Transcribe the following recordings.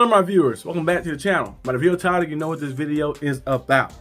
Hello my viewers, welcome back to the channel. By the video title, you know what this video is about.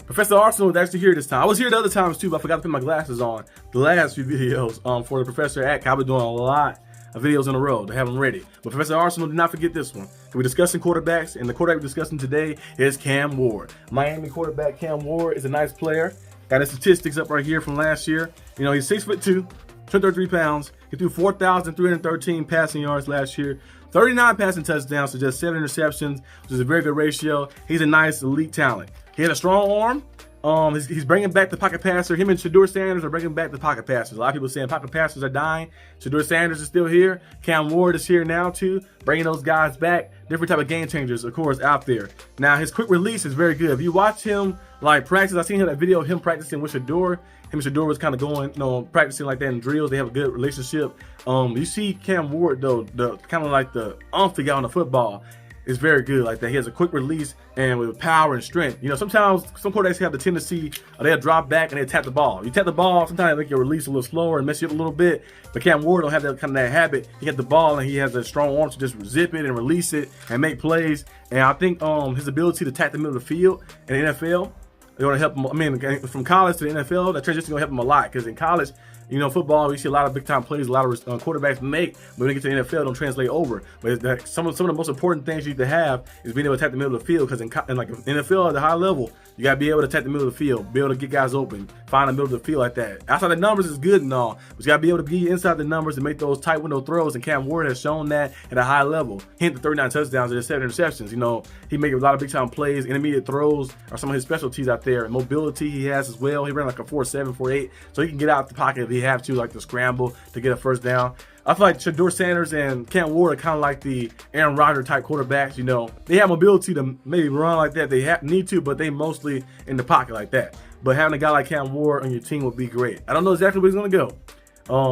Professor Arsenal is actually here this time. I was here the other times too, but I forgot to put my glasses on the last few videos for the Professor Act. I've been doing a lot of videos in a row to have them ready. But Professor Arsenal, do not forget this one. We're discussing quarterbacks, and the quarterback we're discussing today is Cam Ward. Miami quarterback Cam Ward is a nice player. Got his statistics up right here from last year. You know, he's 6'2", 233 pounds. He threw 4,313 passing yards last year. 39 passing touchdowns to just 7 interceptions, which is a very good ratio. He's a nice elite talent. He has a strong arm. He's bringing back the pocket passer. Him and Shedeur Sanders are bringing back the pocket passers. A lot of people saying pocket passers are dying. Shedeur Sanders is still here. Cam Ward is here now too, bringing those guys back. Different type of game changers, of course, out there. Now his quick release is very good. If you watch him like practice, I seen that video of him practicing with Shedeur. Him and Shedeur was kind of going, practicing like that in drills. They have a good relationship. You see Cam Ward though, the kind of like the umph he got on the football is very good like that. He has a quick release and with power and strength. You know, sometimes some quarterbacks have the tendency they'll drop back and they tap the ball. You tap the ball, sometimes they make your release a little slower and mess you up a little bit. But Cam Ward don't have that kind of that habit. He got the ball and he has a strong arm to just zip it and release it and make plays. And I think his ability to attack the middle of the field in the NFL, they're going to help him. I mean, from college to the NFL, that transition is going to help him a lot. Because in college, you know, football, you see a lot of big-time plays, a lot of quarterbacks make, but when they get to the NFL, don't translate over. But some of the most important things you need to have is being able to attack the middle of the field. Because in like NFL at the high level, you got to be able to attack the middle of the field, be able to get guys open, find the middle of the field like that. Outside the numbers is good and all, but you got to be able to be inside the numbers and make those tight window throws. And Cam Ward has shown that at a high level. He hit the 39 touchdowns and 7 interceptions. You know, he make a lot of big-time plays. Intermediate throws are some of his specialties out there. And mobility he has as well. He ran like a 4.7, 4.8, so he can get out the pocket if he have to, like the scramble to get a first down. I feel like Shedeur Sanders and Cam Ward are kind of like the Aaron Rodgers type quarterbacks. You know, they have mobility to maybe run like that. They need to, but they mostly in the pocket like that. But having a guy like Cam Ward on your team would be great. I don't know exactly where he's going to go.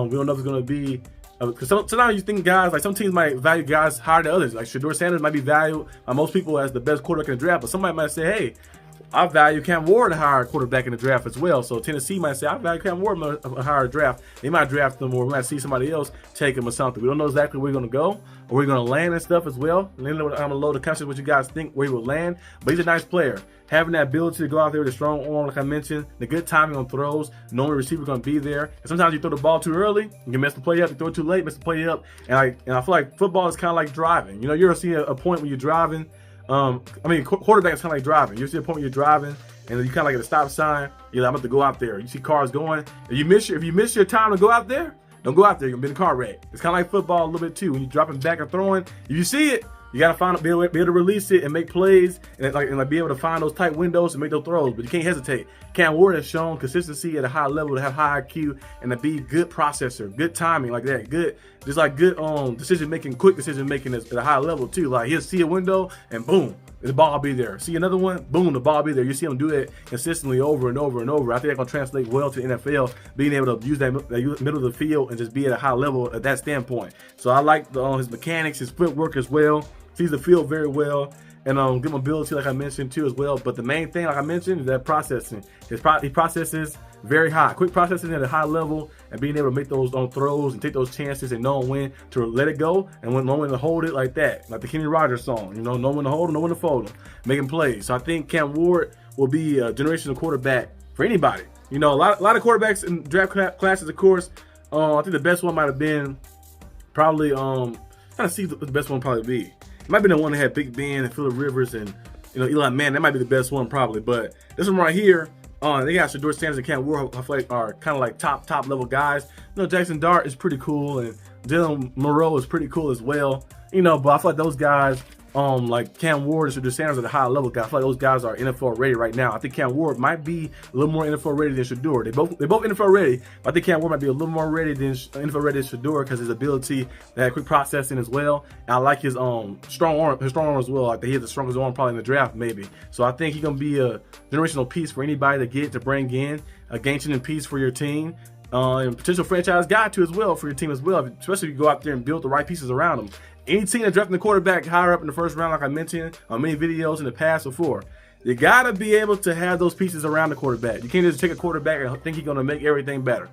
We don't know if it's going to be because sometimes you think guys, like some teams might value guys higher than others. Like Shedeur Sanders might be valued by most people as the best quarterback in the draft, but somebody might say, hey, I value Cam Ward a higher quarterback in the draft as well. So Tennessee might say, I value Cam Ward a higher draft. They might draft them, or we might see somebody else take him or something. We don't know exactly where we're going to go or where we're going to land and stuff as well. And then I'm going to load the country what you guys think where he will land. But he's a nice player. Having that ability to go out there with a strong arm, like I mentioned, the good timing on throws, knowing the receiver's going to be there. And sometimes you throw the ball too early, you can mess the play up. You throw it too late, mess the play up. And I feel like football is kind of like driving. You know, you're seeing a point when you're driving. Quarterback is kind of like driving. You see a point when you're driving, and you kind of like at a stop sign. You're like, I'm about to go out there. You see cars going. If you miss your time to go out there, don't go out there. You're gonna be in a car wreck. It's kind of like football a little bit too. When you're dropping back or throwing, if you see it, you gotta be able to release it and make plays and be able to find those tight windows and make those throws. But you can't hesitate. Cam Ward has shown consistency at a high level, to have high IQ and to be good processor, good timing like that, good decision making, quick decision making at a high level too. Like he'll see a window and boom, the ball will be there. See another one, boom, the ball will be there. You see him do it consistently over and over and over. I think that's gonna translate well to the NFL, being able to use that middle of the field and just be at a high level at that standpoint. So I like his mechanics, his footwork as well. Sees the field very well, and good mobility, like I mentioned too as well. But the main thing, like I mentioned, is that processing. He processes very high, quick processing at a high level, and being able to make those throws and take those chances and knowing when to let it go and knowing when to hold it like that, like the Kenny Rogers song. You know when to hold them, know when to fold them, making plays. So I think Cam Ward will be a generational quarterback for anybody. You know, a lot of quarterbacks in draft classes, of course. I think the best one might have been probably trying to see what the best one probably be. It might be the one that had Big Ben and Phillip Rivers and Eli Manning. That might be the best one probably. But this one right here, they got Shedeur Sanders and Cam Ward. I feel like are kind of like top level guys. Jackson Dart is pretty cool, and Dylan Moreau is pretty cool as well. But I feel like those guys, like Cam Ward and Shedeur Sanders are the high level guys. I feel like those guys are NFL ready right now. I think Cam Ward might be a little more NFL ready than Shedeur. They both NFL ready, but I think Cam Ward might be a little more ready than NFL ready than Shedeur because his ability to have quick processing as well. And I like his strong arm as well. Like he has the strongest arm probably in the draft maybe. So I think he's gonna be a generational piece for anybody to bring in, a game-changing piece for your team. And potential franchise guy too as well for your team as well, especially if you go out there and build the right pieces around them. Any team that's drafting the quarterback higher up in the first round, like I mentioned on many videos in the past before, you gotta be able to have those pieces around the quarterback. You can't just take a quarterback and think he's gonna make everything better.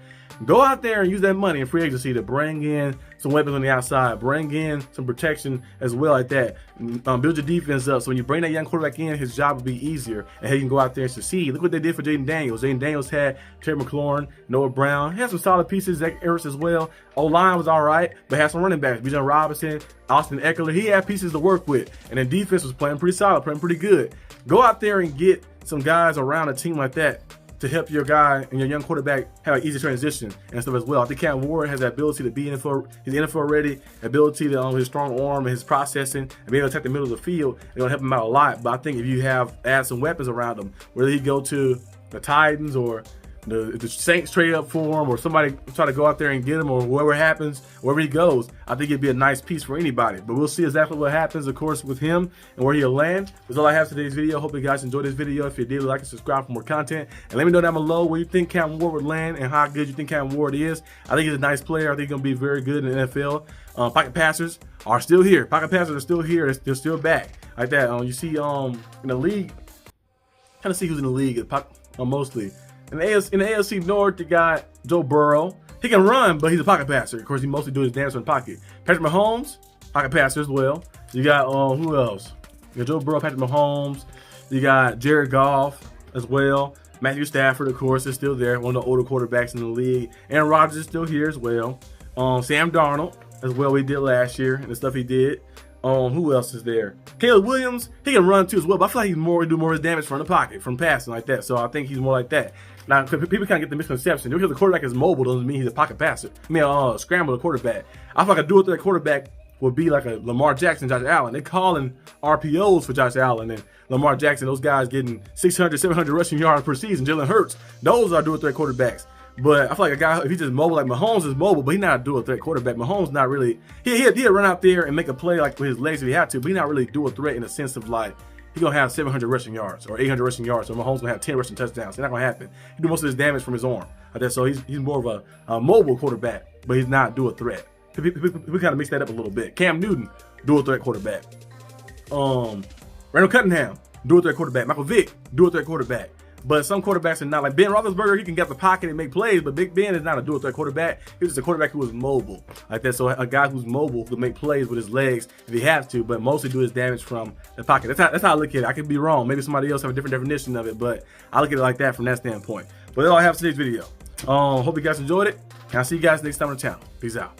Go out there and use that money in free agency to bring in some weapons on the outside. Bring in some protection as well like that. Build your defense up. So when you bring that young quarterback in, his job will be easier and he can go out there and succeed. Look what they did for Jaden Daniels. Jaden Daniels had Terry McLaurin, Noah Brown. He had some solid pieces, Zach Ertz as well. O-line was all right, but had some running backs. Bijan Robinson, Austin Eckler. He had pieces to work with. And then defense was playing pretty solid, playing pretty good. Go out there and get some guys around a team like that to help your guy and your young quarterback have an easy transition and stuff as well. I think Cam Ward has that ability to be NFL, he's NFL ready, ability to his strong arm and his processing and being able to take the middle of the field. It's gonna help him out a lot. But I think if you add some weapons around him, whether he go to the Titans or the Saints trade up for him, or somebody try to go out there and get him, or whoever happens, wherever he goes, I think it'd be a nice piece for anybody. But we'll see exactly what happens, of course, with him and where he'll land. That's all I have for today's video. Hope you guys enjoyed this video. If you did, like and subscribe for more content. And let me know down below where you think Cam Ward would land and how good you think Cam Ward is. I think he's a nice player. I think he's going to be very good in the NFL. Pocket passers are still here. Pocket passers are still here. They're still back. Like that. You see in the league, kind of see who's in the league mostly. In the AFC North, you got Joe Burrow. He can run, but he's a pocket passer. Of course, he mostly does his dance in the pocket. Patrick Mahomes, pocket passer as well. You got who else? You got Joe Burrow, Patrick Mahomes. You got Jared Goff as well. Matthew Stafford, of course, is still there. One of the older quarterbacks in the league. Aaron Rodgers is still here as well. Sam Darnold as well. We did last year and the stuff he did. Who else is there? Caleb Williams, he can run too as well, but I feel like he's do more of his damage from the pocket, from passing like that. So I think he's more like that. Now, people kind of get the misconception. Because the quarterback is mobile doesn't mean he's a pocket passer. I mean, scramble the quarterback. I feel like a dual-threat quarterback would be like a Lamar Jackson, Josh Allen. They're calling RPOs for Josh Allen and Lamar Jackson. Those guys getting 600, 700 rushing yards per season. Jalen Hurts, those are dual-threat quarterbacks. But I feel like a guy, if he's just mobile, like Mahomes is mobile, but he's not a dual-threat quarterback. Mahomes not really, he'd run out there and make a play like with his legs if he had to, but he's not really dual-threat in the sense of like, he's going to have 700 rushing yards or 800 rushing yards. So Mahomes going to have 10 rushing touchdowns. It's not going to happen. He do most of his damage from his arm. So he's more of a mobile quarterback, but he's not dual threat. We kind of mix that up a little bit. Cam Newton, dual threat quarterback. Randall Cunningham, dual threat quarterback. Michael Vick, dual threat quarterback. But some quarterbacks are not. Like Ben Roethlisberger, he can get the pocket and make plays, but Big Ben is not a dual threat quarterback. He's just a quarterback who is mobile like that. So a guy who's mobile who can make plays with his legs if he has to, but mostly do his damage from the pocket. That's how I look at it. I could be wrong. Maybe somebody else have a different definition of it, but I look at it like that from that standpoint. But that's all I have for today's video. Hope you guys enjoyed it, and I'll see you guys next time on the channel. Peace out.